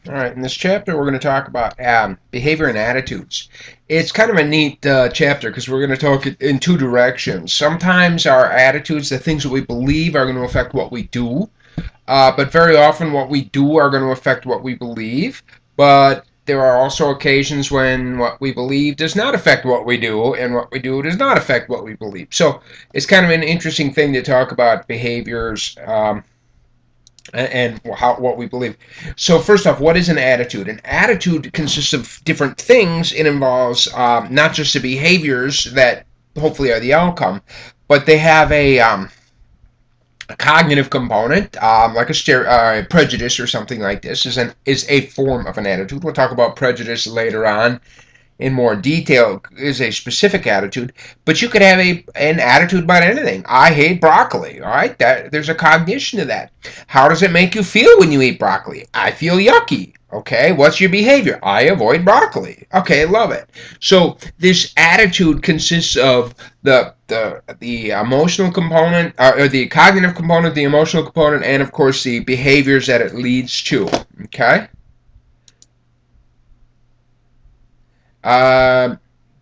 All right, in this chapter, we're going to talk about behavior and attitudes. It's kind of a neat chapter because we're going to talk in two directions. Sometimes our attitudes, the things that we believe, are going to affect what we do, but very often what we do are going to affect what we believe. But there are also occasions when what we believe does not affect what we do, and what we do does not affect what we believe. So it's kind of an interesting thing to talk about behaviors. And what we believe. So first off, what is an attitude? An attitude consists of different things. It involves not just the behaviors that hopefully are the outcome, but they have a cognitive component, like a prejudice or something like this, is a form of an attitude. We'll talk about prejudice later on in more detail. Is a specific attitude, but you could have an attitude about anything. I hate broccoli. All right, there's a cognition to that. How does it make you feel when you eat broccoli? I feel yucky. Okay, what's your behavior? I avoid broccoli. Okay, love it. So this attitude consists of the emotional component, or the cognitive component, the emotional component, and of course the behaviors that it leads to. Okay.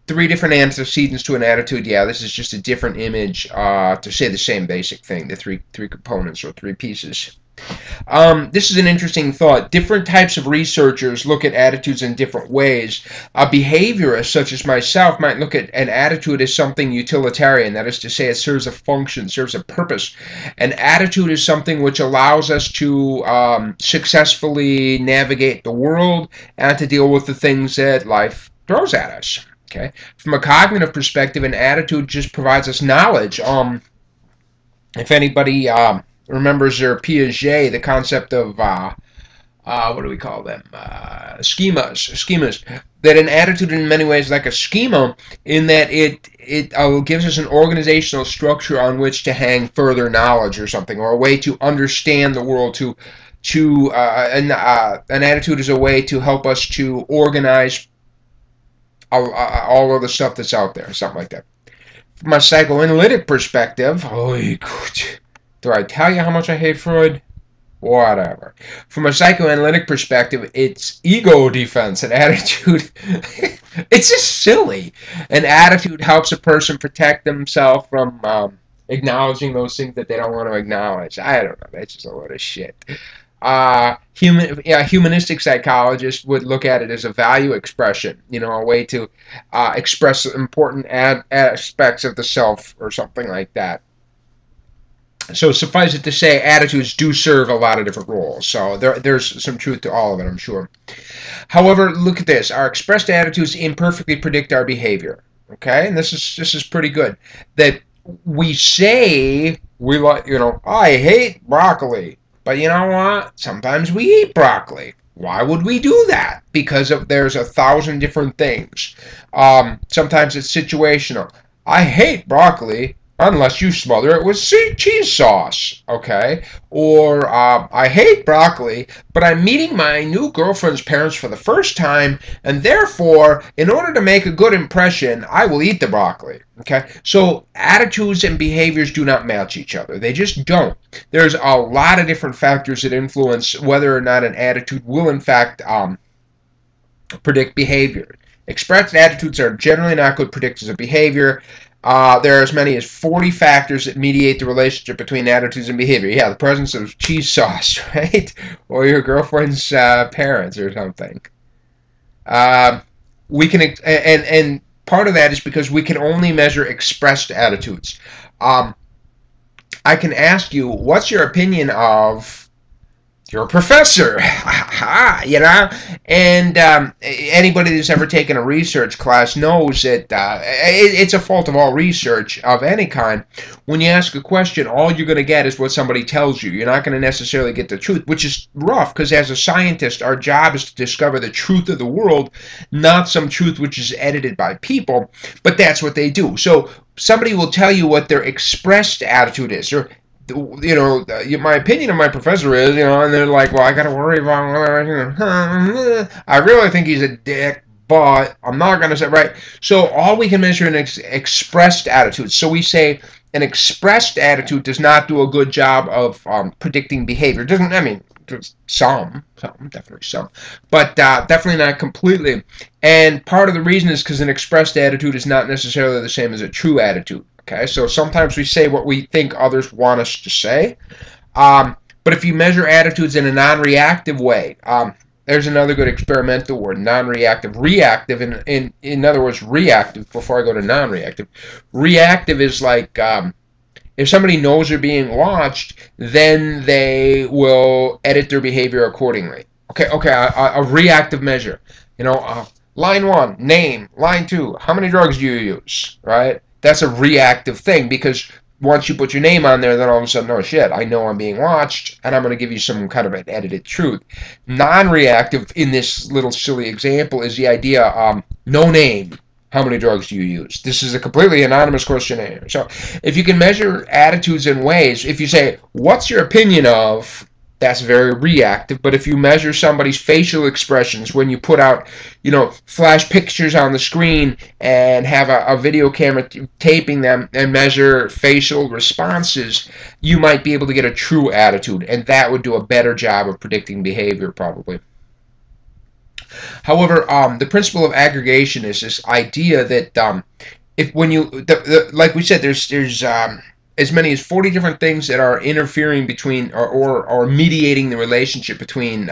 Three different antecedents to an attitude. Yeah, this is just a different image to say the same basic thing, the three components or three pieces. This is an interesting thought. Different types of researchers look at attitudes in different ways. A behaviorist, such as myself, might look at an attitude as something utilitarian. That is to say, it serves a function, serves a purpose. An attitude is something which allows us to successfully navigate the world and to deal with the things that life throws at us. Okay. From a cognitive perspective, an attitude just provides us knowledge. If anybody remembers their Piaget, the concept of what do we call them? Schemas. That an attitude in many ways is like a schema, in that it gives us an organizational structure on which to hang further knowledge or something, or a way to understand the world. An attitude is a way to help us to organize all of the stuff that's out there, something like that. From a psychoanalytic perspective, do I tell you how much I hate Freud? Whatever. From a psychoanalytic perspective, it's ego defense. An attitude, it's just silly. An attitude helps a person protect themselves from acknowledging those things that they don't want to acknowledge. I don't know. That's just a lot of shit. Humanistic psychologists would look at it as a value expression, a way to express important aspects of the self or something like that. So suffice it to say, attitudes do serve a lot of different roles. So there's some truth to all of it, I'm sure. However, look at this. Our expressed attitudes imperfectly predict our behavior. Okay, and this is pretty good. That we say we like, I hate broccoli. But you know what? Sometimes we eat broccoli. Why would we do that? Because there's 1,000 different things. Sometimes it's situational. I hate broccoli unless you smother it with cheese sauce, okay? Or I hate broccoli, but I'm meeting my new girlfriend's parents for the first time, and therefore, in order to make a good impression, I will eat the broccoli, okay? So attitudes and behaviors do not match each other. They just don't. There's a lot of different factors that influence whether or not an attitude will, in fact, predict behavior. Expressed attitudes are generally not good predictors of behavior. There are as many as 40 factors that mediate the relationship between attitudes and behavior. Yeah, the presence of cheese sauce, right? Or your girlfriend's parents or something. We can, and part of that is because we can only measure expressed attitudes. I can ask you, what's your opinion of your professor? And anybody who's ever taken a research class knows that it's a fault of all research of any kind. When you ask a question, all you're going to get is what somebody tells you. You're not going to necessarily get the truth, which is rough, because as a scientist, our job is to discover the truth of the world, not some truth which is edited by people, but that's what they do. So somebody will tell you what their expressed attitude is, or my opinion of my professor is, and they're like, well, I got to worry about, I really think he's a dick, but I'm not going to say, right? So all we can measure is expressed attitude. So we say an expressed attitude does not do a good job of predicting behavior. It doesn't, definitely some, but definitely not completely. And part of the reason is because an expressed attitude is not necessarily the same as a true attitude. Okay, so sometimes we say what we think others want us to say, but if you measure attitudes in a non-reactive way, there's another good experimental word, non-reactive. Reactive, in other words, reactive, before I go to non-reactive. Reactive is like, if somebody knows they're being watched, then they will edit their behavior accordingly. Okay, a reactive measure. Line 1, name. Line 2, how many drugs do you use, right? That's a reactive thing, because once you put your name on there, then all of a sudden, oh shit, I know I'm being watched, and I'm going to give you some kind of an edited truth. Non-reactive, in this little silly example, is the idea, no name. How many drugs do you use? This is a completely anonymous questionnaire. So if you can measure attitudes in ways, if you say, what's your opinion of, that's very reactive. But if you measure somebody's facial expressions when you put out, flash pictures on the screen and have a video camera taping them and measure facial responses, you might be able to get a true attitude, and that would do a better job of predicting behavior probably. However, the principle of aggregation is this idea that like we said, there's as many as 40 different things that are interfering between or mediating the relationship between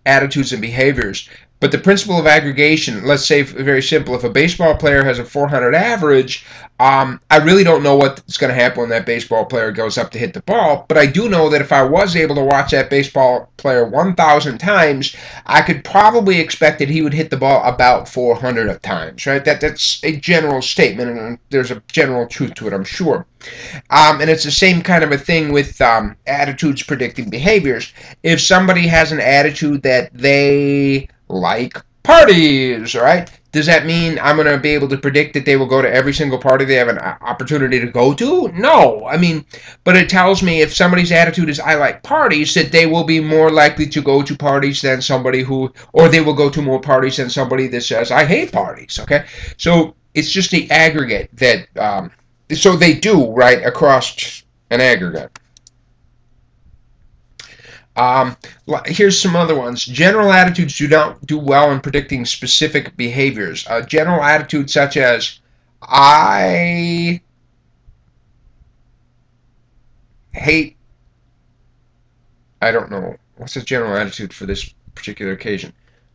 attitudes and behaviors. But the principle of aggregation, let's say very simple, if a baseball player has a 400 average, I really don't know what's going to happen when that baseball player goes up to hit the ball, but I do know that if I was able to watch that baseball player 1,000 times, I could probably expect that he would hit the ball about 400 times, right? That's a general statement, and there's a general truth to it, I'm sure. And it's the same kind of a thing with attitudes predicting behaviors. If somebody has an attitude that they like parties, right? Does that mean I'm going to be able to predict that they will go to every single party they have an opportunity to go to? No. But it tells me if somebody's attitude is I like parties, that they will be more likely to go to parties than somebody or they will go to more parties than somebody that says I hate parties, okay? So it's just the aggregate that, so they do, right, across an aggregate. Here's some other ones. General attitudes do not do well in predicting specific behaviors. General attitudes such as, I don't know. What's the general attitude for this particular occasion?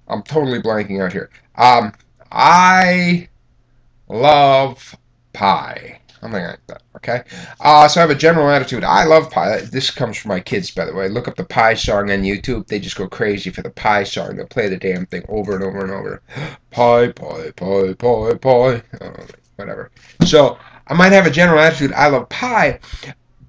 I'm totally blanking out here. I love pie. Something like that, okay? So I have a general attitude. I love pie. This comes from my kids, by the way. Look up the pie song on YouTube. They just go crazy for the pie song. They'll play the damn thing over and over and over. Pie, pie, pie, pie, pie. Whatever. So I might have a general attitude. I love pie.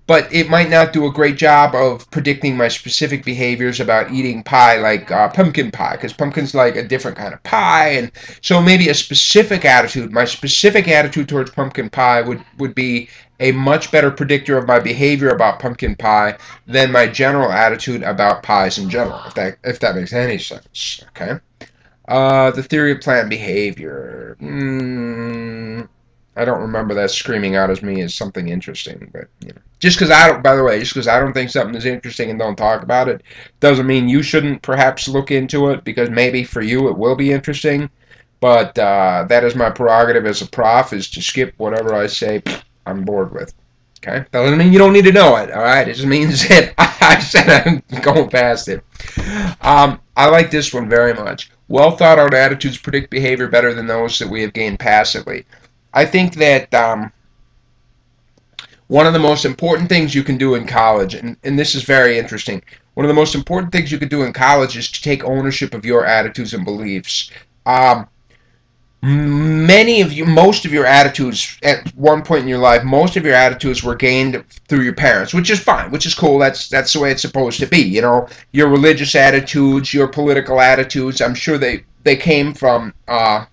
But it might not do a great job of predicting my specific behaviors about eating pie, like pumpkin pie, because pumpkin's like a different kind of pie. And so maybe a specific attitude, my specific attitude towards pumpkin pie would be a much better predictor of my behavior about pumpkin pie than my general attitude about pies in general, if that makes any sense. Okay. The theory of planned behavior. I don't remember that screaming out as me as something interesting, but just because I don't think something is interesting and don't talk about it, doesn't mean you shouldn't perhaps look into it, because maybe for you it will be interesting. But that is my prerogative as a prof, is to skip whatever I say I'm bored with. Okay, that doesn't mean you don't need to know it. All right, it just means that I said I'm going past it. I like this one very much. Well thought out attitudes predict behavior better than those that we have gained passively. I think that one of the most important things you can do in college, and this is very interesting, one of the most important things you can do in college is to take ownership of your attitudes and beliefs. Most of your attitudes at one point in your life, most of your attitudes were gained through your parents, which is fine, which is cool. That's the way it's supposed to be. Your religious attitudes, your political attitudes, I'm sure they came from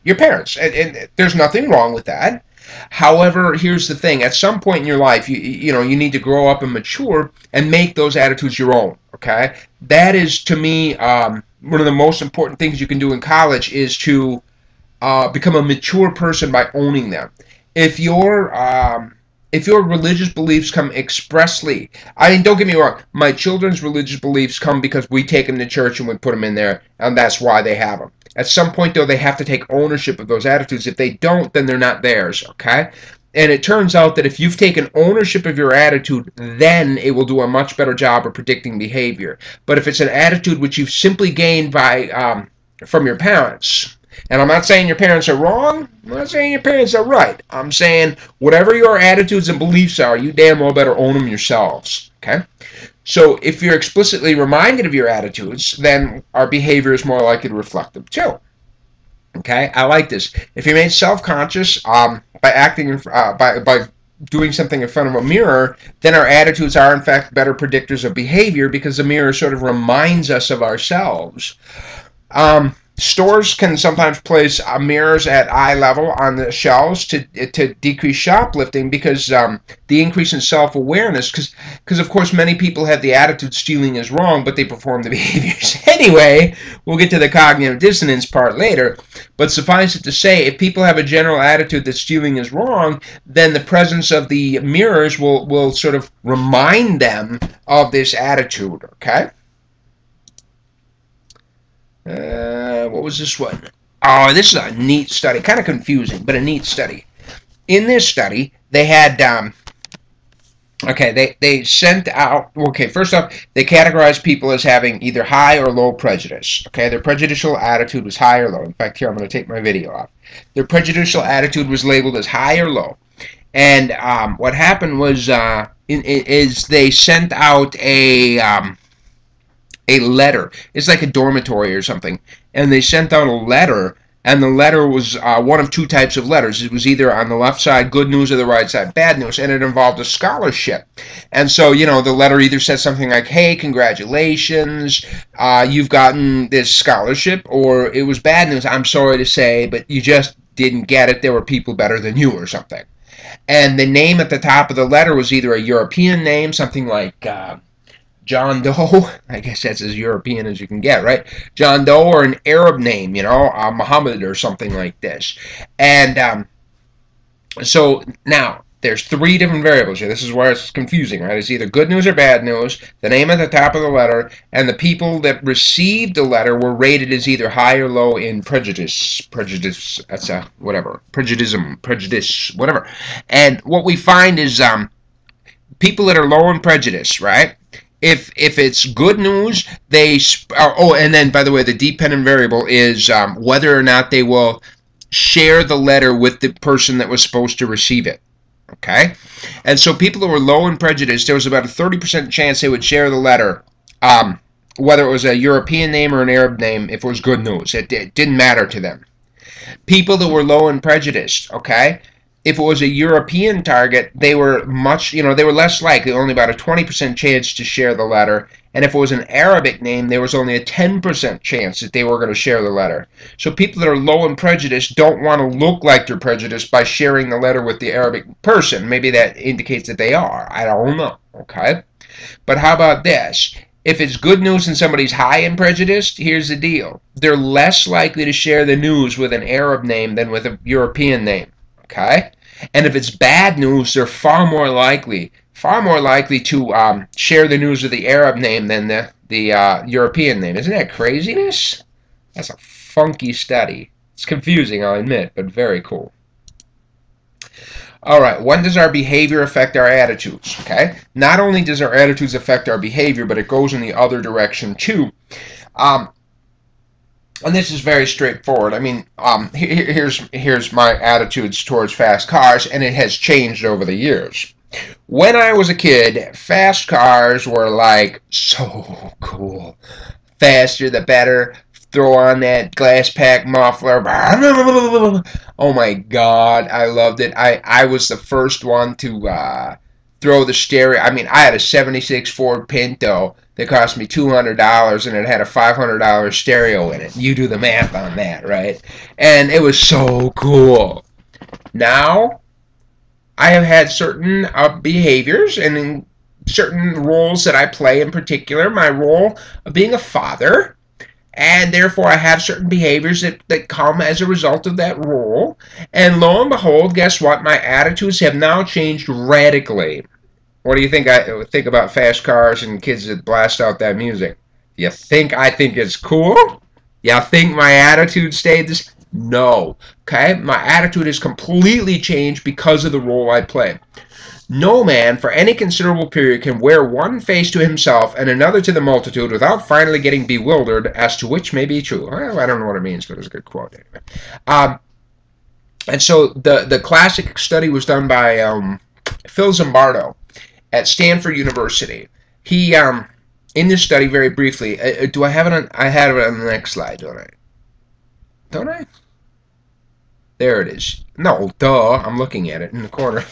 your parents, and there's nothing wrong with that. However, here's the thing: at some point in your life, you need to grow up and mature and make those attitudes your own. Okay, that is, to me, one of the most important things you can do in college is to become a mature person by owning them. If you're if your religious beliefs come expressly, I mean, don't get me wrong, my children's religious beliefs come because we take them to church and we put them in there, and that's why they have them. At some point, though, they have to take ownership of those attitudes. If they don't, then they're not theirs, okay? And it turns out that if you've taken ownership of your attitude, then it will do a much better job of predicting behavior. But if it's an attitude which you've simply gained by from your parents, and I'm not saying your parents are wrong, I'm not saying your parents are right. I'm saying whatever your attitudes and beliefs are, you damn well better own them yourselves, okay? So if you're explicitly reminded of your attitudes, then our behavior is more likely to reflect them too. Okay, I like this. If you're made self-conscious by acting, by doing something in front of a mirror, then our attitudes are in fact better predictors of behavior because the mirror sort of reminds us of ourselves. Stores can sometimes place mirrors at eye level on the shelves to decrease shoplifting because the increase in self-awareness, because of course many people have the attitude stealing is wrong, but they perform the behaviors anyway. We'll get to the cognitive dissonance part later, but suffice it to say, if people have a general attitude that stealing is wrong, then the presence of the mirrors will sort of remind them of this attitude, okay? What was this one? Oh, this is a neat study. Kind of confusing, but a neat study. In this study, they had, they sent out, first off, they categorized people as having either high or low prejudice. Okay, their prejudicial attitude was high or low. In fact, here, I'm going to take my video off. Their prejudicial attitude was labeled as high or low. And what happened was, is they sent out a letter. It's like a dormitory or something. And they sent out a letter, and the letter was one of two types of letters. It was either on the left side, good news, or the right side, bad news, and it involved a scholarship. And so, you know, the letter either said something like, hey, congratulations, you've gotten this scholarship, or it was bad news, I'm sorry to say, but you just didn't get it, there were people better than you, or something. And the name at the top of the letter was either a European name, something like John Doe, I guess that's as European as you can get, right? John Doe, or an Arab name, you know, Muhammad or something like this. And so now, there's three different variables here. This is where it's confusing, right? It's either good news or bad news, the name at the top of the letter, and the people that received the letter were rated as either high or low in prejudice, that's whatever, prejudice, whatever. And what we find is people that are low in prejudice, right? If it's good news, and then, by the way, the dependent variable is whether or not they will share the letter with the person that was supposed to receive it, okay? And so people that were low in prejudice, there was about a 30% chance they would share the letter, whether it was a European name or an Arab name, if it was good news. It didn't matter to them. People that were low in prejudice, okay? If it was a European target, they were they were less likely, only about a 20% chance to share the letter. And if it was an Arabic name, there was only a 10% chance that they were going to share the letter. So people that are low in prejudice don't want to look like they're prejudiced by sharing the letter with the Arabic person. Maybe that indicates that they are. I don't know, okay? But how about this? If it's good news and somebody's high in prejudice, here's the deal. They're less likely to share the news with an Arab name than with a European name. Okay? And if it's bad news, they're far more likely to share the news with the Arab name than the European name. Isn't that craziness? That's a funky study. It's confusing, I'll admit, but very cool. All right, when does our behavior affect our attitudes? Okay? Not only does our attitudes affect our behavior, but it goes in the other direction too. And this is very straightforward. I mean, here's my attitudes towards fast cars, and it has changed over the years. When I was a kid, fast cars were like so cool. Faster the better. Throw on that glass pack muffler. Oh my God, I loved it. I was the first one to throw the stereo. I mean, I had a '76 Ford Pinto that cost me $200, and it had a $500 stereo in it. You do the math on that, right? And it was so cool. Now, I have had certain behaviors and certain roles that I play. In particular, my role of being a father and therefore I have certain behaviors that come as a result of that role. And lo and behold, guess what? My attitudes have now changed radically. What do you think I think about fast cars and kids that blast out that music? You think I think it's cool? You think my attitude stayed this? No. Okay? My attitude has completely changed because of the role I play. No man, for any considerable period, can wear one face to himself and another to the multitude without finally getting bewildered as to which may be true. Well, I don't know what it means, but it's a good quote anyway. And so the classic study was done by Phil Zimbardo at Stanford University. He, in this study, very briefly, do I have it on? I have it on the next slide, don't I? Don't I? There it is. No, duh. I'm looking at it in the corner.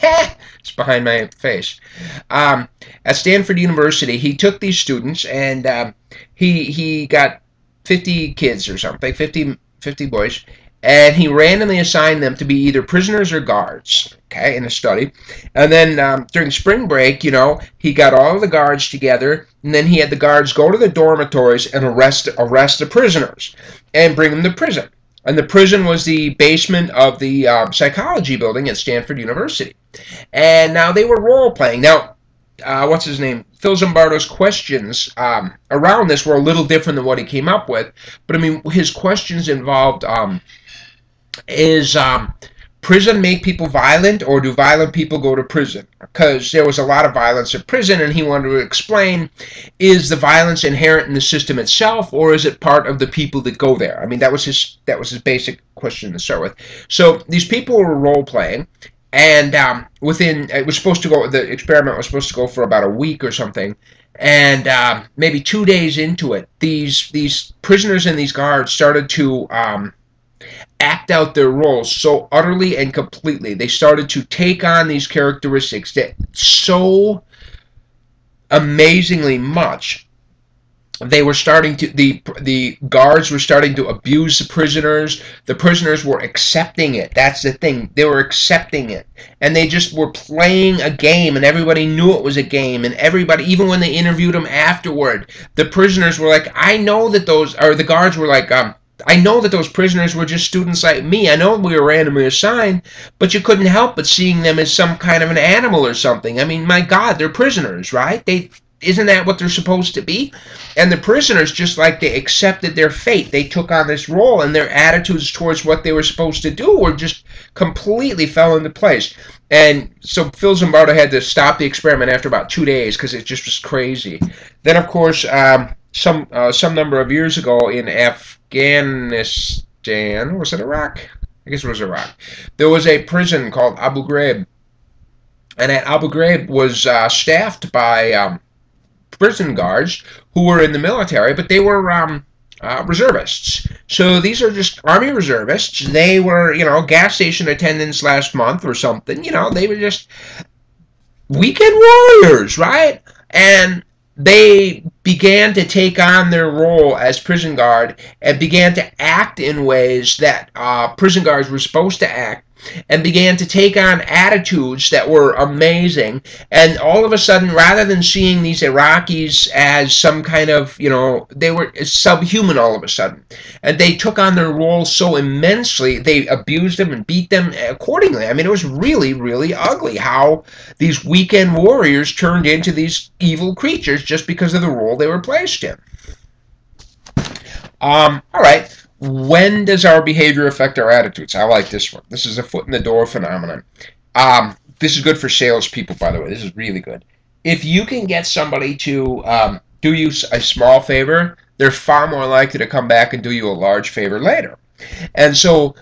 It's behind my face. At Stanford University, he took these students and he got 50 kids or something, 50 boys, and he randomly assigned them to be either prisoners or guards, okay, in a study. And then during spring break, you know, he got all of the guards together, and then he had the guards go to the dormitories and arrest the prisoners and bring them to prison. And the prison was the basement of the psychology building at Stanford University. And now they were role-playing. Now, what's his name? Phil Zimbardo's questions around this were a little different than what he came up with. But, I mean, his questions involved, is prison make people violent, or do violent people go to prison? Because there was a lot of violence at prison, and he wanted to explain, is the violence inherent in the system itself, or is it part of the people that go there? I mean, that was his basic question to start with. So these people were role-playing, and it was supposed to go, the experiment was supposed to go for about a week or something, and maybe 2 days into it, these prisoners and these guards started to act out their roles so utterly and completely. They started to take on these characteristics that so amazingly much. They were starting to, the guards were starting to abuse the prisoners. The prisoners were accepting it. That's the thing. They were accepting it. And they just were playing a game, and everybody knew it was a game. And everybody, even when they interviewed them afterward, the prisoners were like, I know that those, or the guards were like, I know that those prisoners were just students like me. I know we were randomly assigned, but you couldn't help but seeing them as some kind of an animal or something. I mean, my God, they're prisoners, right? Isn't that what they're supposed to be? And the prisoners, just like they accepted their fate, they took on this role, and their attitudes towards what they were supposed to do were just completely fell into place. And so Phil Zimbardo had to stop the experiment after about 2 days because it just was crazy. Then, of course, some number of years ago in Afghanistan, was it Iraq? I guess it was Iraq. There was a prison called Abu Ghraib, and at Abu Ghraib was staffed by prison guards who were in the military, but they were reservists. So these are just Army reservists. They were, you know, gas station attendants last month or something. You know, they were just weekend warriors, right? And they began to take on their role as prison guard and began to act in ways that prison guards were supposed to act, and began to take on attitudes that were amazing. And all of a sudden, rather than seeing these Iraqis as some kind of, you know, they were subhuman all of a sudden. And they took on their role so immensely, they abused them and beat them accordingly. I mean, it was really, really ugly how these weekend warriors turned into these evil creatures just because of the role they were placed in. All right. When does our behavior affect our attitudes? I like this one. This is a foot in the door phenomenon. This is good for salespeople, by the way. This is really good. If you can get somebody to do you a small favor, they're far more likely to come back and do you a large favor later. And so,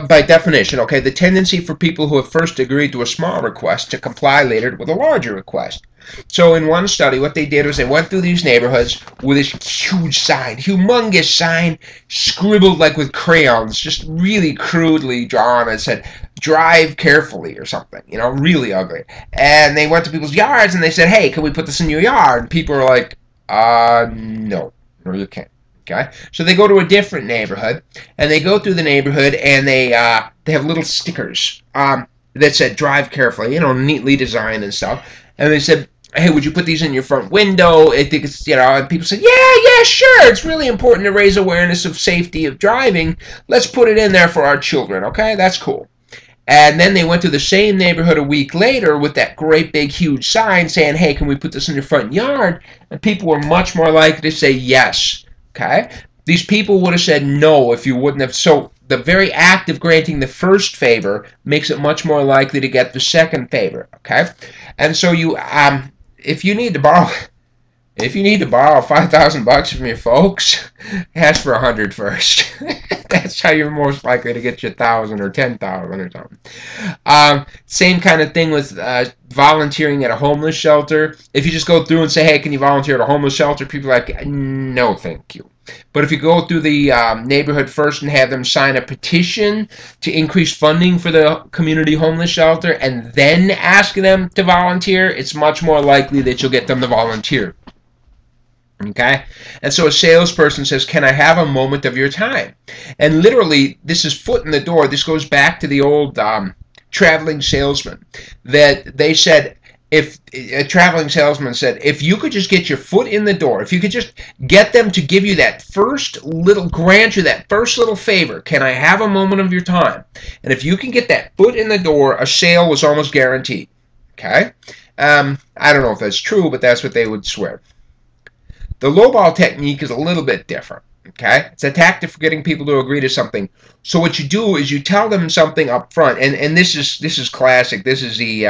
by definition, okay, the tendency for people who have first agreed to a small request to comply later with a larger request. So in one study, what they did was they went through these neighborhoods with this huge sign, humongous sign, scribbled like with crayons, just really crudely drawn, and said, drive carefully or something, you know, really ugly. And they went to people's yards and they said, hey, can we put this in your yard? And people were like, no, you can't. Okay, so they go to a different neighborhood, and they go through the neighborhood, and they have little stickers that said "Drive carefully," you know, neatly designed and stuff. And they said, hey, would you put these in your front window? I think it's, and people said, yeah, sure. It's really important to raise awareness of safety of driving. Let's put it in there for our children, okay? That's cool. And then they went to the same neighborhood a week later with that great big huge sign saying, hey, can we put this in your front yard? And people were much more likely to say yes, okay? These people would have said no if you wouldn't have. So the very act of granting the first favor makes it much more likely to get the second favor, okay? And so you, if you need to borrow $5,000 from your folks, ask for 100 first. That's how you're most likely to get your 1,000 or 10,000 or something. Same kind of thing with volunteering at a homeless shelter. If you just go through and say, hey, can you volunteer at a homeless shelter? People are like, no, thank you. But if you go through the neighborhood first and have them sign a petition to increase funding for the community homeless shelter and then ask them to volunteer, it's much more likely that you'll get them to volunteer. Okay? And so a salesperson says, can I have a moment of your time? And literally, this is foot in the door. This goes back to the old traveling salesman. That they said, if a traveling salesman said, if you could just get your foot in the door, if you could just get them to give you that grant you that first little favor, can I have a moment of your time? And if you can get that foot in the door, a sale was almost guaranteed. Okay? I don't know if that's true, but that's what they would swear. The lowball technique is a little bit different, okay? It's a tactic for getting people to agree to something. So what you do is you tell them something up front, and this is classic. This is the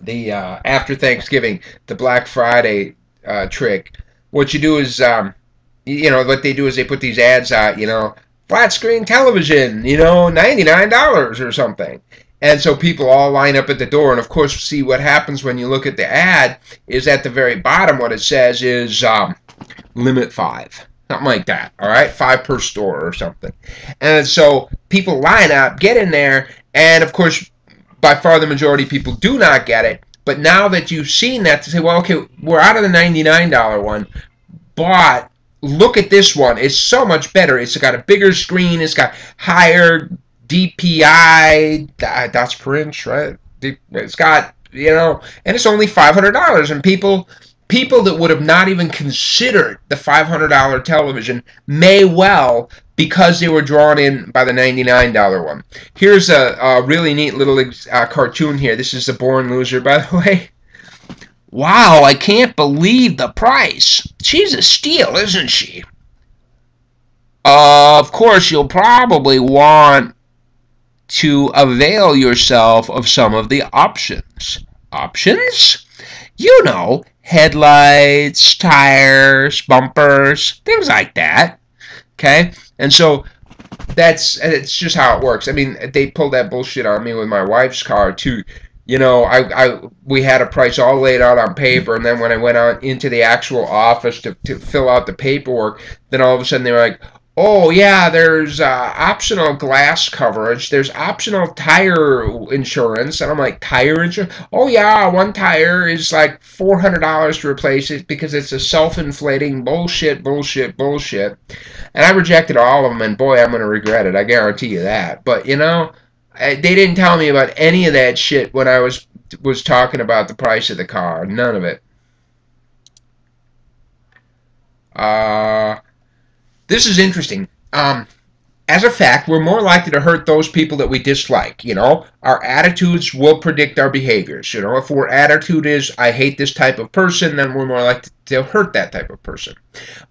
after Thanksgiving, the Black Friday trick. What you do is, what they do is they put these ads out, flat screen television, $99 or something. And so people all line up at the door, and of course, see what happens when you look at the ad is at the very bottom. What it says is limit 5, something like that. All right, 5 per store or something. And so people line up, get in there, and of course, by far the majority of people do not get it. But now that you've seen that, to say, well, okay, we're out of the $99 one, but look at this one. It's so much better. It's got a bigger screen. It's got higher DPI, dots per inch, right? It's got, and it's only $500. And people that would have not even considered the $500 television may well, because they were drawn in by the $99 one. Here's a really neat little cartoon here. This is the Born Loser, by the way. Wow, I can't believe the price. She's a steal, isn't she? Of course, you'll probably want to avail yourself of some of the options. Options? Headlights, tires, bumpers, things like that. Okay? And so it's just how it works. I mean, they pulled that bullshit on me with my wife's car too. We had a price all laid out on paper, and then when I went out into the actual office to fill out the paperwork, then all of a sudden they were like, oh, yeah, there's optional glass coverage. There's optional tire insurance. And I'm like, tire insurance? Oh, yeah, one tire is like $400 to replace it because it's a self-inflating bullshit. And I rejected all of them, and boy, I'm going to regret it. I guarantee you that. But, they didn't tell me about any of that shit when I was talking about the price of the car. None of it. This is interesting. As a fact, we're more likely to hurt those people that we dislike. Our attitudes will predict our behaviors. If our attitude is, I hate this type of person, then we're more likely to hurt that type of person.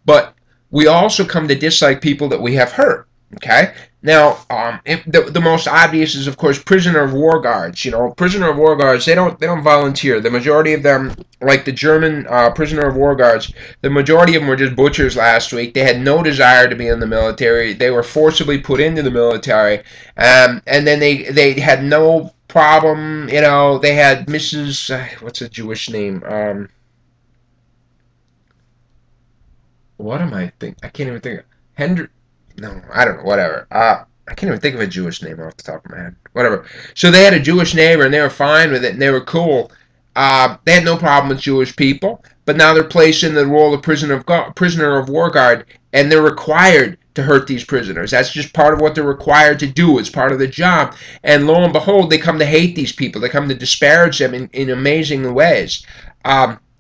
But we also come to dislike people that we have hurt. Okay? Now, the most obvious is, of course, prisoner of war guards. Prisoner of war guards, they don't volunteer. The majority of them, like the German prisoner of war guards, the majority of them were just butchers last week. They had no desire to be in the military. They were forcibly put into the military, and then they had no problem. They had Mrs. What's a Jewish name? What am I thinking? I can't even think of No, I don't know, whatever. I can't even think of a Jewish name off the top of my head. Whatever. So they had a Jewish neighbor, and they were fine with it, and they were cool. They had no problem with Jewish people, but now they're placed in the role of prisoner of war guard, and they're required to hurt these prisoners. That's just part of what they're required to do. It's part of the job. And lo and behold, they come to hate these people. They come to disparage them in amazing ways.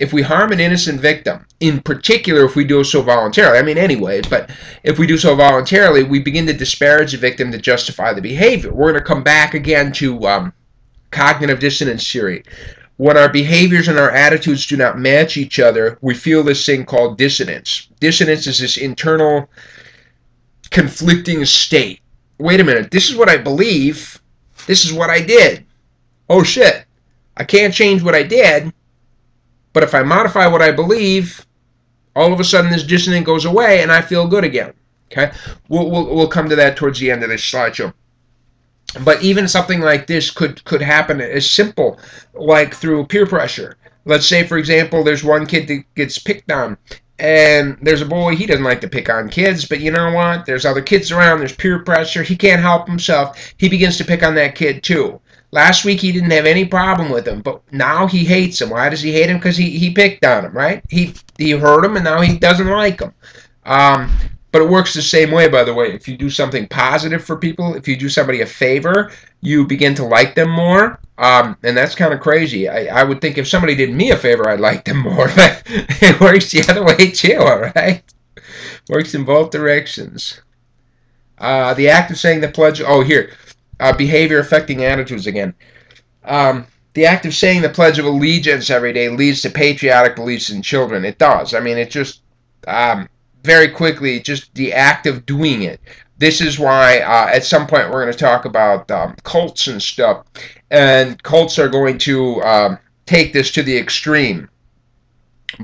If we harm an innocent victim, in particular if we do so voluntarily, I mean anyway, but if we do so voluntarily, we begin to disparage the victim to justify the behavior. We're going to come back again to cognitive dissonance theory. When our behaviors and our attitudes do not match each other, we feel this thing called dissonance. Dissonance is this internal conflicting state. Wait a minute, this is what I believe, this is what I did. Oh shit, I can't change what I did, but if I modify what I believe, all of a sudden this dissonance goes away and I feel good again. Okay, we'll come to that towards the end of this slideshow. But even something like this could happen as simple like through peer pressure. Let's say, for example, there's one kid that gets picked on, and there's a boy, he doesn't like to pick on kids, but you know what? There's other kids around, there's peer pressure, he can't help himself. He begins to pick on that kid too. Last week he didn't have any problem with him, but now he hates him. Why does he hate him? Because he picked on him, right? He hurt him, and now he doesn't like him. But it works the same way, by the way. If you do something positive for people, if you do somebody a favor, you begin to like them more. And that's kind of crazy. I would think if somebody did me a favor, I'd like them more. But it works the other way too, all right? Works in both directions. The act of saying the pledge... Oh, here. Behavior affecting attitudes again. The act of saying the Pledge of Allegiance every day leads to patriotic beliefs in children. It does. I mean, it just... very quickly, just the act of doing it. This is why at some point we're going to talk about cults and stuff. And cults are going to take this to the extreme.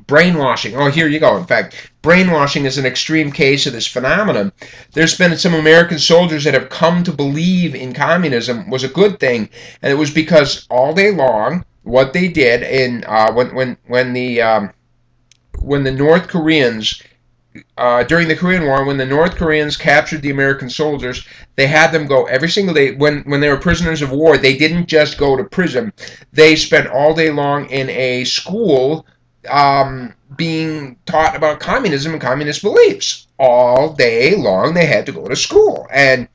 Brainwashing. Oh, here you go. In fact, brainwashing is an extreme case of this phenomenon. There's been some American soldiers that have come to believe in communism was a good thing, and it was because all day long, what they did in when the North Koreans during the Korean War, when the North Koreans captured the American soldiers, they had them go every single day. When they were prisoners of war, they didn't just go to prison. They spent all day long in a school being taught about communism and communist beliefs. All day long, they had to go to school. And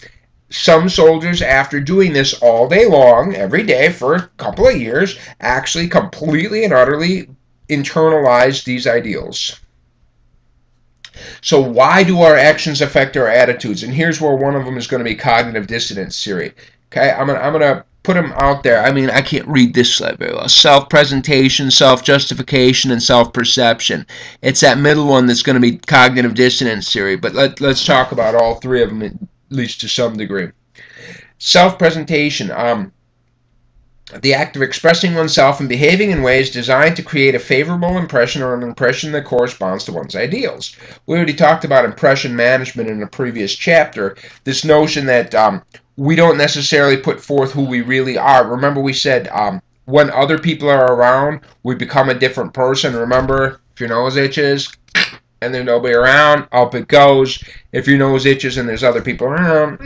some soldiers, after doing this all day long, every day for a couple of years, actually completely and utterly internalized these ideals. So why do our actions affect our attitudes? And here's where one of them is going to be cognitive dissonance theory. Okay, I'm gonna put them out there. I mean, I can't read this slide very well. Self-presentation, self-justification, and self-perception. It's that middle one that's going to be cognitive dissonance theory. But let's talk about all three of them, at least to some degree. Self-presentation. The act of expressing oneself and behaving in ways designed to create a favorable impression or an impression that corresponds to one's ideals. We already talked about impression management in a previous chapter. This notion that we don't necessarily put forth who we really are. Remember we said when other people are around, we become a different person. Remember, if your nose itches and there's nobody around, up it goes. If your nose itches and there's other people around,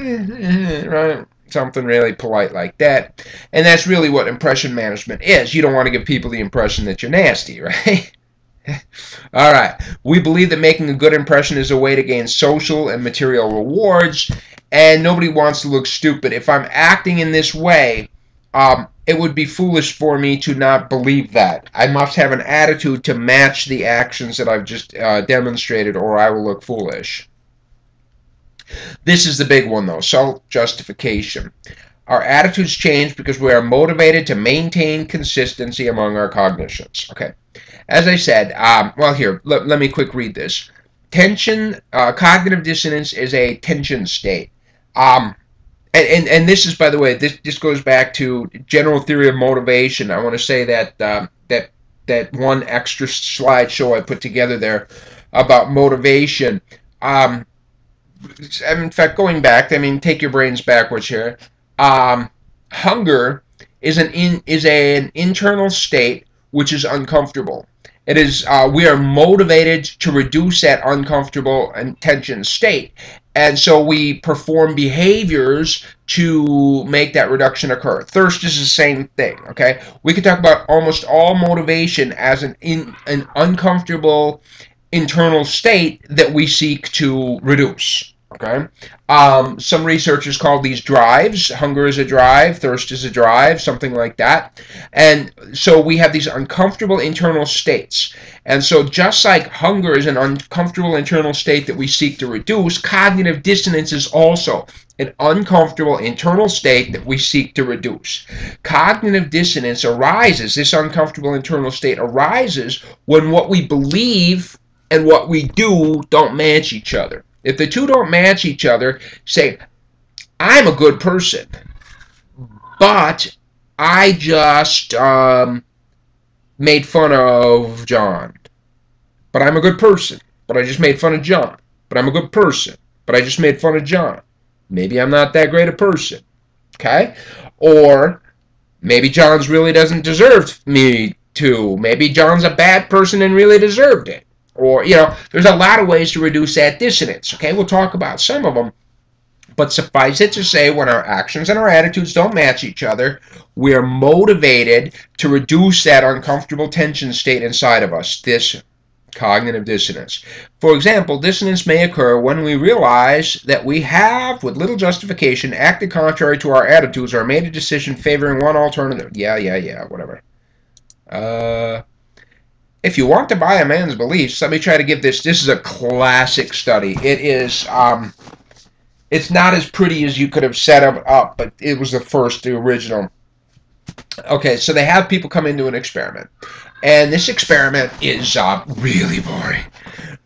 right? Something really polite like that. And that's really what impression management is. You don't want to give people the impression that you're nasty, right? All right. We believe that making a good impression is a way to gain social and material rewards, and nobody wants to look stupid. If I'm acting in this way, it would be foolish for me to not believe that. I must have an attitude to match the actions that I've just demonstrated, or I will look foolish. This is the big one, though, self-justification. Our attitudes change because we are motivated to maintain consistency among our cognitions. Okay, as I said, well, here, let me quick read this. Tension, cognitive dissonance is a tension state. And this is, by the way, this goes back to general theory of motivation. I want to say that that one extra slideshow I put together there about motivation. In fact, going back, I mean, take your brains backwards here. Hunger is an internal state which is uncomfortable. It is we are motivated to reduce that uncomfortable and tension state, and so we perform behaviors to make that reduction occur. Thirst is the same thing. Okay, we can talk about almost all motivation as an uncomfortable internal state that we seek to reduce. Okay. Some researchers call these drives. Hunger is a drive, thirst is a drive, something like that. And so we have these uncomfortable internal states. And so just like hunger is an uncomfortable internal state that we seek to reduce, cognitive dissonance is also an uncomfortable internal state that we seek to reduce. Cognitive dissonance arises, this uncomfortable internal state arises when what we believe and what we do don't match each other. If the two don't match each other, say, I'm a good person, but I just made fun of John. But I'm a good person, but I just made fun of John. But I'm a good person, but I just made fun of John. Maybe I'm not that great a person, okay? Or maybe John's really doesn't deserve me to. Maybe John's a bad person and really deserved it. Or, you know, there's a lot of ways to reduce that dissonance, okay? We'll talk about some of them. But suffice it to say, when our actions and our attitudes don't match each other, we're motivated to reduce that uncomfortable tension state inside of us, this cognitive dissonance. For example, dissonance may occur when we realize that we have, with little justification, acted contrary to our attitudes or made a decision favoring one alternative. Yeah, whatever. If you want to buy a man's beliefs, let me try to give this. This is a classic study. It is, it's not as pretty as you could have set up, but it was the original. Okay, so they have people come into an experiment. And this experiment is really boring.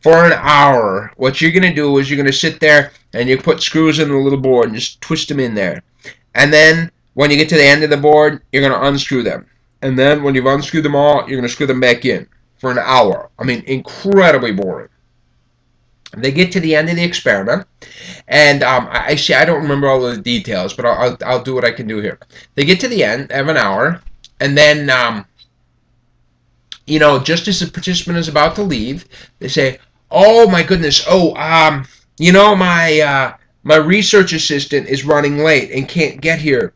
For an hour, what you're going to do is you're going to sit there and you put screws in the little board and just twist them in there. And then when you get to the end of the board, you're going to unscrew them. And then when you've unscrewed them all, you're going to screw them back in for an hour. I mean, incredibly boring. They get to the end of the experiment, and I don't remember all of the details, but I'll do what I can do here. They get to the end of an hour, and then you know, just as the participant is about to leave, they say, "Oh my goodness! Oh, you know, my research assistant is running late and can't get here.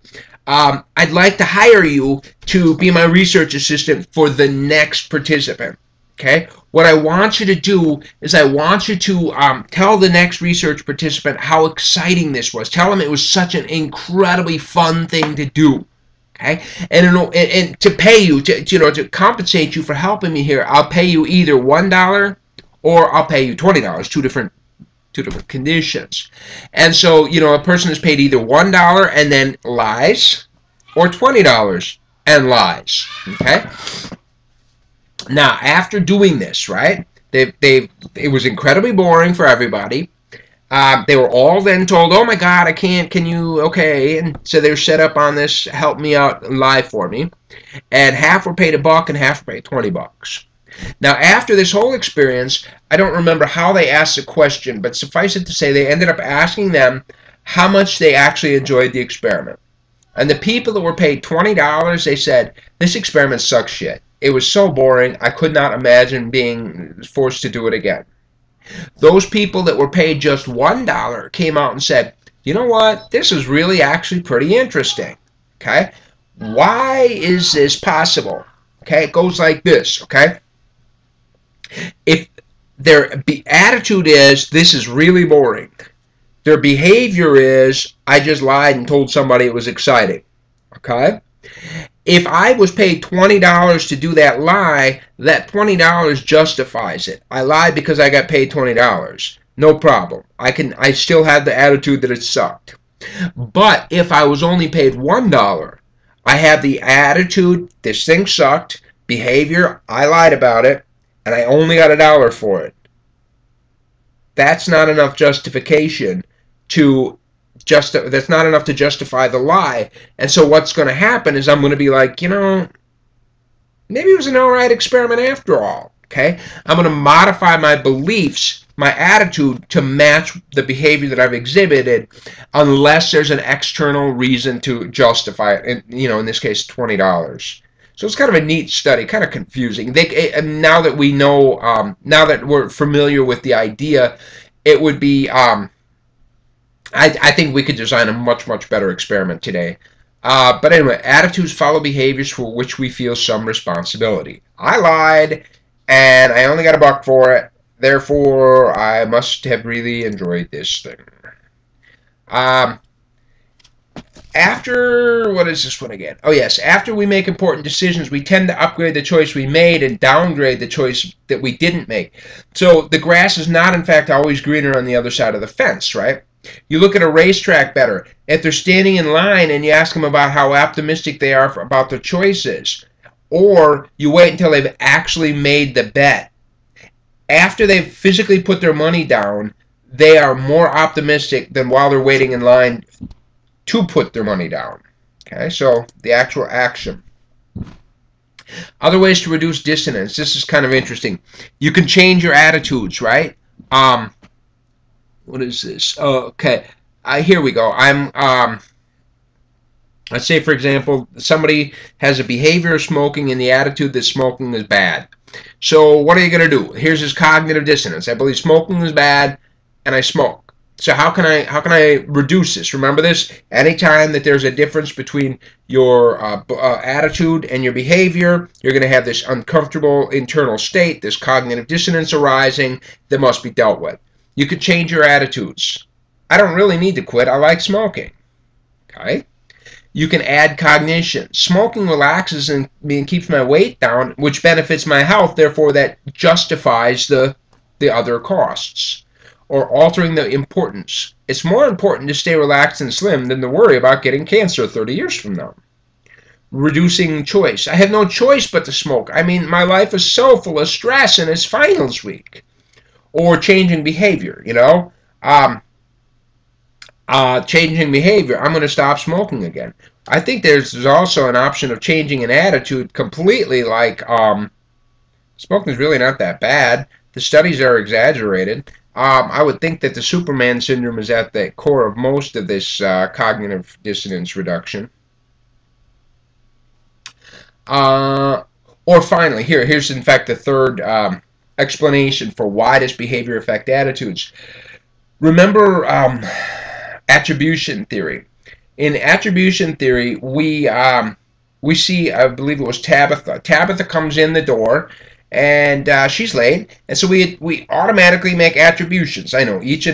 I'd like to hire you to be my research assistant for the next participant." Okay? What I want you to do is I want you to tell the next research participant how exciting this was. Tell them it was such an incredibly fun thing to do. Okay? And to pay you, to compensate you for helping me here, I'll pay you either $1 or I'll pay you $20. Two different conditions. And so, you know, a person is paid either $1 and then lies, or $20 and lies. Okay? Now, after doing this, right, it was incredibly boring for everybody. They were all then told, "Oh my God, I can't, can you, okay." And so they were set up on this, help me out and lie for me. And half were paid $1 and half were paid $20. Now, after this whole experience, I don't remember how they asked the question, but suffice it to say, they ended up asking them how much they actually enjoyed the experiment. And the people that were paid $20, they said, "This experiment sucks shit. It was so boring, I could not imagine being forced to do it again." Those people that were paid just $1 came out and said, "You know what? This is really actually pretty interesting." Okay? Why is this possible? Okay? It goes like this, okay? If their attitude is, "This is really boring," their behavior is, "I just lied and told somebody it was exciting." Okay? If I was paid $20 to do that lie, that $20 justifies it. I lied because I got paid $20. No problem. I still have the attitude that it sucked. But if I was only paid $1, I have the attitude, this thing sucked, behavior, I lied about it, and I only got $1 for it. That's not enough justification that's not enough to justify the lie. And so what's going to happen is I'm going to be like, you know, maybe it was an alright experiment after all. Okay? I'm going to modify my beliefs, my attitude to match the behavior that I've exhibited, unless there's an external reason to justify it. And, you know, in this case, $20. So it's kind of a neat study, kind of confusing. Now that we know, now that we're familiar with the idea, it would be, I think we could design a much, much better experiment today. But anyway, attitudes follow behaviors for which we feel some responsibility. I lied, and I only got $1 for it. Therefore, I must have really enjoyed this thing. After, what is this one again? Oh yes, after we make important decisions, we tend to upgrade the choice we made and downgrade the choice that we didn't make. So the grass is not, in fact, always greener on the other side of the fence, right? You look at a racetrack better. If they're standing in line and you ask them about how optimistic they are about their choices, or you wait until they've actually made the bet. After they've physically put their money down, they are more optimistic than while they're waiting in line to put their money down. Okay, so the actual action. Other ways to reduce dissonance. This is kind of interesting. You can change your attitudes, right? What is this? Oh, okay. Here we go. Let's say, for example, somebody has a behavior of smoking and the attitude that smoking is bad. So what are you going to do? Here's his cognitive dissonance. I believe smoking is bad, and I smoke. So how can I reduce this? Remember this? Anytime that there's a difference between your attitude and your behavior, you're going to have this uncomfortable internal state, this cognitive dissonance arising that must be dealt with. You could change your attitudes. I don't really need to quit. I like smoking. Okay? You can add cognition. Smoking relaxes and keeps my weight down, which benefits my health. Therefore, that justifies the other costs. Or altering the importance. It's more important to stay relaxed and slim than to worry about getting cancer 30 years from now. Reducing choice. I have no choice but to smoke. I mean, my life is so full of stress and it's finals week. Or changing behavior, you know. Changing behavior. I'm going to stop smoking again. I think there's also an option of changing an attitude completely, like smoking is really not that bad. The studies are exaggerated. I would think that the Superman syndrome is at the core of most of this cognitive dissonance reduction. Or finally, here's in fact the third explanation for why does behavior affect attitudes. Remember attribution theory. In attribution theory, we see, I believe it was Tabitha. Tabitha comes in the door, and she's late, and so we automatically make attributions. I know each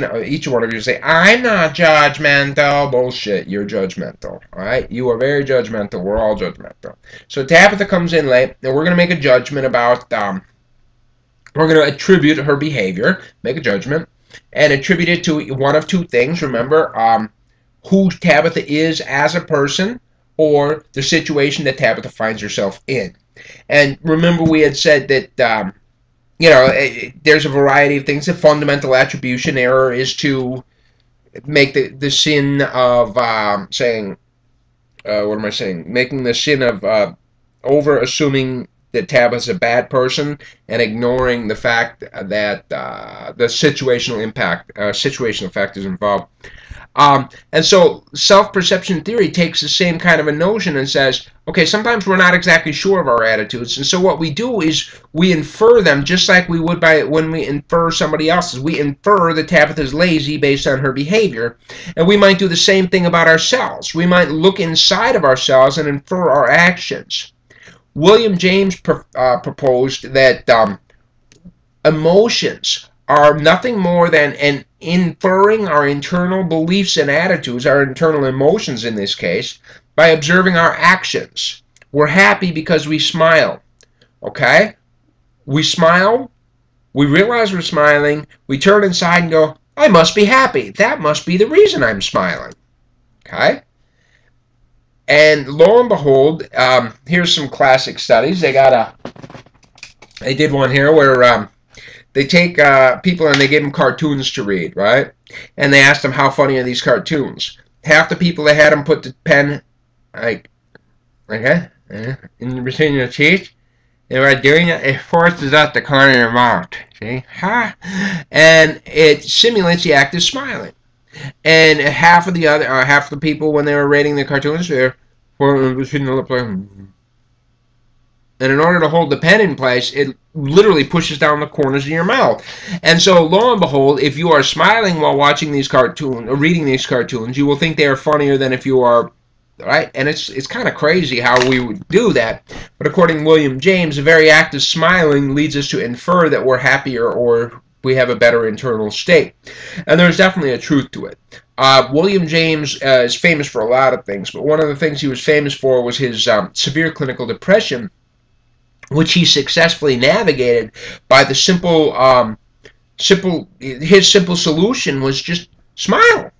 one of you say, "I'm not judgmental." Bullshit, you're judgmental. All right, you are very judgmental. We're all judgmental. So Tabitha comes in late, and we're gonna make a judgment about. We're gonna attribute her behavior, make a judgment, and attribute it to one of two things. Remember, who Tabitha is as a person, or the situation that Tabitha finds herself in. And remember, we had said that, there's a variety of things. The fundamental attribution error is to make the sin of making the sin of over-assuming that Tabitha's a bad person and ignoring the fact that the situational factors involved. And so self-perception theory takes the same kind of a notion and says, okay, sometimes we're not exactly sure of our attitudes, and so what we do is we infer them just like we would when we infer somebody else's. We infer that Tabitha's lazy based on her behavior, and we might do the same thing about ourselves. We might look inside of ourselves and infer our actions. William James proposed that emotions are nothing more than inferring our internal beliefs and attitudes, our internal emotions in this case, by observing our actions. We're happy because we smile. Okay? We smile, we realize we're smiling, we turn inside and go, I must be happy. That must be the reason I'm smiling. Okay? And lo and behold, here's some classic studies. They did one here where they take people and they give them cartoons to read, right? And they ask them, how funny are these cartoons? Half the people, they had them put the pen, in between your teeth. And by doing it, it forces out the corner of your mouth. See? Ha! And it simulates the act of smiling. And half of the people, when they were rating the cartoons, they're between the lip like, and in order to hold the pen in place, it literally pushes down the corners of your mouth. And so, lo and behold, if you are smiling while watching these cartoons or reading these cartoons, you will think they are funnier than if you are, right? And it's kind of crazy how we would do that. But according to William James, the very act of smiling leads us to infer that we're happier or we have a better internal state. And there's definitely a truth to it. William James is famous for a lot of things, but one of the things he was famous for was his severe clinical depression, which he successfully navigated by the his simple solution was just smile.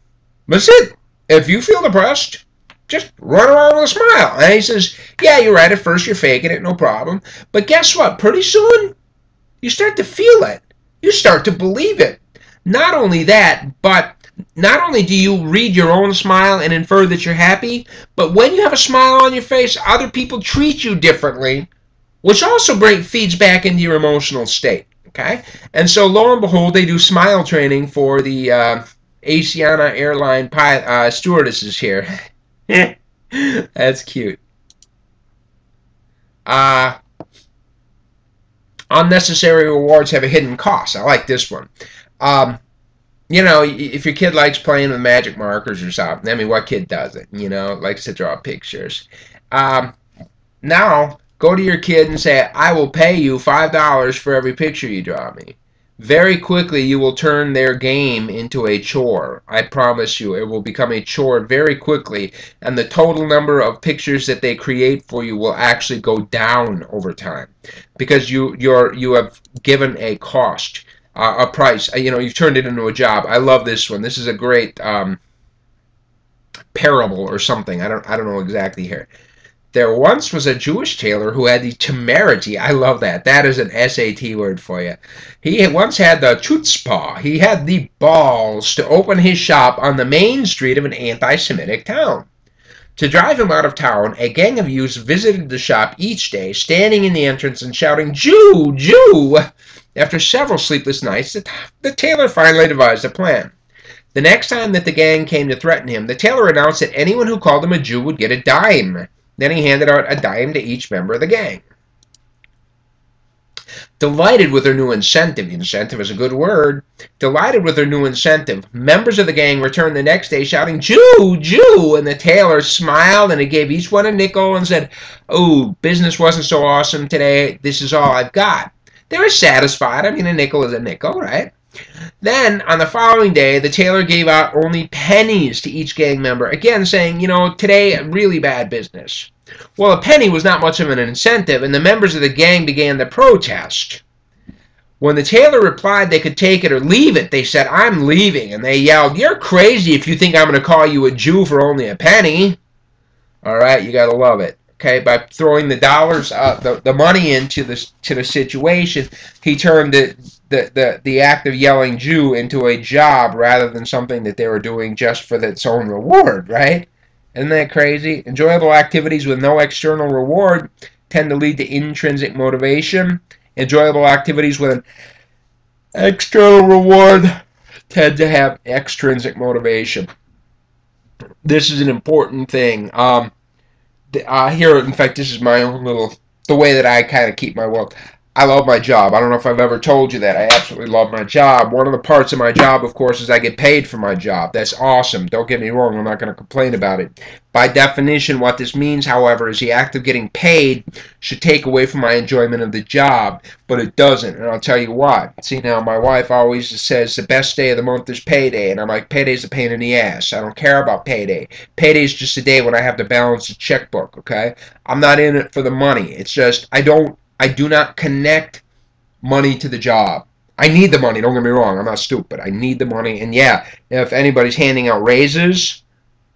That's it. If you feel depressed, just run around with a smile. And he says, yeah, you're right. At first you're faking it, no problem. But guess what? Pretty soon, you start to feel it. You start to believe it. Not only that, but not only do you read your own smile and infer that you're happy, but when you have a smile on your face, other people treat you differently, which also feeds back into your emotional state. Okay? And so, lo and behold, they do smile training for the Asiana airline stewardesses here. That's cute. Unnecessary rewards have a hidden cost. I like this one. You know, if your kid likes playing with magic markers or something, I mean, what kid doesn't? You know, likes to draw pictures. Now, go to your kid and say, I will pay you $5 for every picture you draw me. Very quickly, you will turn their game into a chore. I promise you, it will become a chore very quickly, and the total number of pictures that they create for you will actually go down over time, because you have given a cost, a price. You know, you've turned it into a job. I love this one. This is a great parable or something. I don't know exactly here. There once was a Jewish tailor who had the temerity. I love that. That is an SAT word for you. He once had the chutzpah. He had the balls to open his shop on the main street of an anti-Semitic town. To drive him out of town, a gang of youths visited the shop each day, standing in the entrance and shouting, Jew! Jew! After several sleepless nights, the tailor finally devised a plan. The next time that the gang came to threaten him, the tailor announced that anyone who called him a Jew would get a dime. Then he handed out a dime to each member of the gang. Delighted with their new incentive is a good word, delighted with their new incentive, members of the gang returned the next day shouting, Jew! Jew! And the tailor smiled and he gave each one a nickel and said, oh, business wasn't so awesome today, this is all I've got. They were satisfied. I mean, a nickel is a nickel, right? Then, on the following day, the tailor gave out only pennies to each gang member, again saying, you know, today, really bad business. Well, a penny was not much of an incentive, and the members of the gang began to protest. When the tailor replied they could take it or leave it, they said, I'm leaving, and they yelled, you're crazy if you think I'm going to call you a Jew for only a penny. All right, you got to love it. Okay, by throwing the dollars, the money into the situation, he turned the act of yelling Jew into a job rather than something that they were doing just for its own reward, right? Isn't that crazy? Enjoyable activities with no external reward tend to lead to intrinsic motivation. Enjoyable activities with an external reward tend to have extrinsic motivation. This is an important thing. Here, in fact, this is my own little, the way that I kind of keep my wealth. I love my job. I don't know if I've ever told you that. I absolutely love my job. One of the parts of my job, of course, is I get paid for my job. That's awesome. Don't get me wrong. I'm not going to complain about it. By definition, what this means, however, is the act of getting paid should take away from my enjoyment of the job, but it doesn't, and I'll tell you why. See, now, my wife always says the best day of the month is payday, and I'm like, payday's a pain in the ass. I don't care about payday. Payday's just a day when I have to balance the checkbook, okay? I'm not in it for the money. It's just, I do not connect money to the job. I need the money, don't get me wrong. I'm not stupid. I need the money. And yeah, if anybody's handing out raises,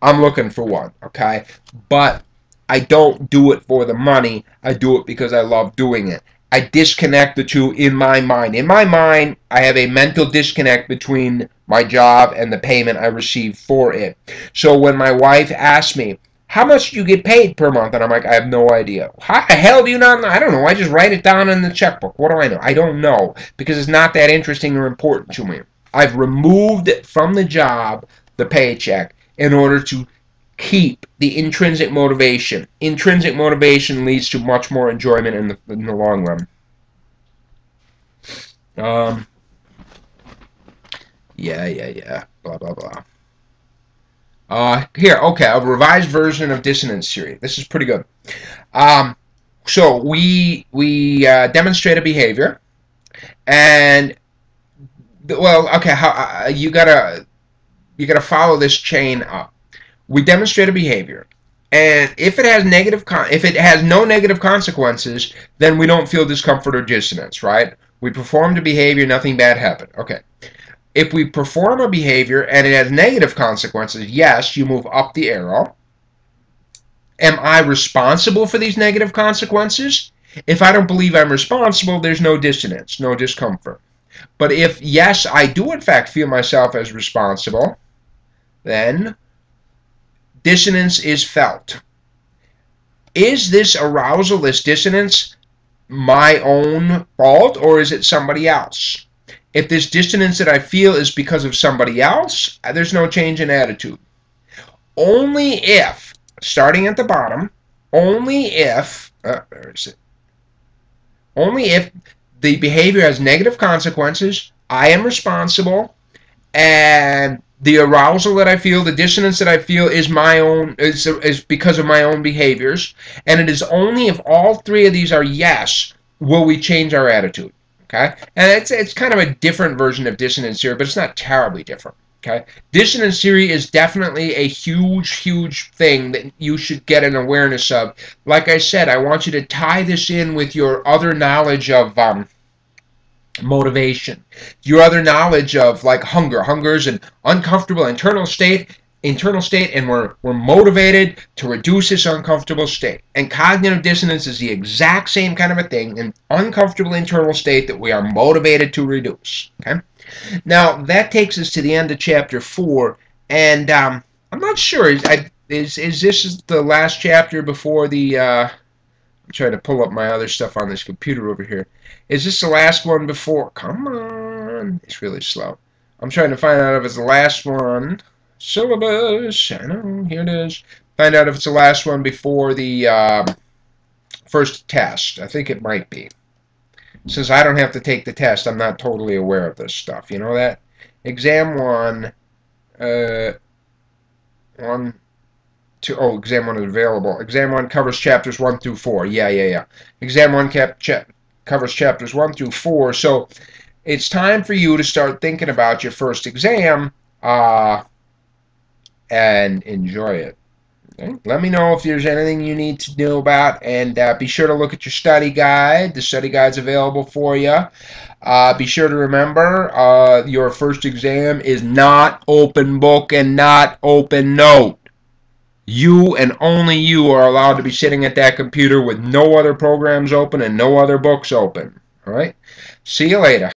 I'm looking for one, okay? But I don't do it for the money. I do it because I love doing it. I disconnect the two in my mind. In my mind, I have a mental disconnect between my job and the payment I receive for it. So when my wife asks me, how much do you get paid per month? And I'm like, I have no idea. How the hell do you not know? I don't know. I just write it down in the checkbook. What do I know? I don't know, because it's not that interesting or important to me. I've removed from the job the paycheck in order to keep the intrinsic motivation. Intrinsic motivation leads to much more enjoyment in the long run. Yeah. Blah, blah, blah. Here, okay, a revised version of Dissonance theory. This is pretty good. So we demonstrate a behavior, and Well, okay, you gotta follow this chain up. We demonstrate a behavior, and if it has no negative consequences, then we don't feel discomfort or dissonance, right? We performed a behavior, nothing bad happened. Okay. If we perform a behavior and it has negative consequences, yes, you move up the arrow. Am I responsible for these negative consequences? If I don't believe I'm responsible, there's no dissonance, no discomfort. But if, yes, I do in fact feel myself as responsible, then dissonance is felt. Is this arousal, this dissonance, my own fault, or is it somebody else? If this dissonance that I feel is because of somebody else, there's no change in attitude. Only if, starting at the bottom, only if the behavior has negative consequences, I am responsible, and the arousal that I feel, the dissonance that I feel is my own, is because of my own behaviors, and it is only if all three of these are yes, will we change our attitude. Okay, and it's kind of a different version of dissonance theory, but it's not terribly different. Okay, dissonance theory is definitely a huge thing that you should get an awareness of. Like I said, I want you to tie this in with your other knowledge of motivation, your other knowledge of like hunger. Hunger is an uncomfortable internal state, and we're motivated to reduce this uncomfortable state. And cognitive dissonance is the exact same kind of a thing, an uncomfortable internal state that we are motivated to reduce. Okay, now that takes us to the end of chapter 4, and I'm not sure, is this the last chapter before the I'm trying to pull up my other stuff on this computer over here. Is this the last one before? Come on, it's really slow. I'm trying to find out if it's the last one. Syllabus, I know, here it is. Find out if it's the last one before the first test. I think it might be. Since I don't have to take the test, I'm not totally aware of this stuff. You know that? Exam 1, Exam 1 is available. Exam 1 covers chapters 1 through 4. Yeah. Exam 1 covers chapters 1 through 4, so it's time for you to start thinking about your first exam, and enjoy it. Okay? Let me know if there's anything you need to know about, and be sure to look at your study guide. The study guide's available for you. Be sure to remember, your first exam is not open book and not open note. You and only you are allowed to be sitting at that computer with no other programs open and no other books open. All right? See you later.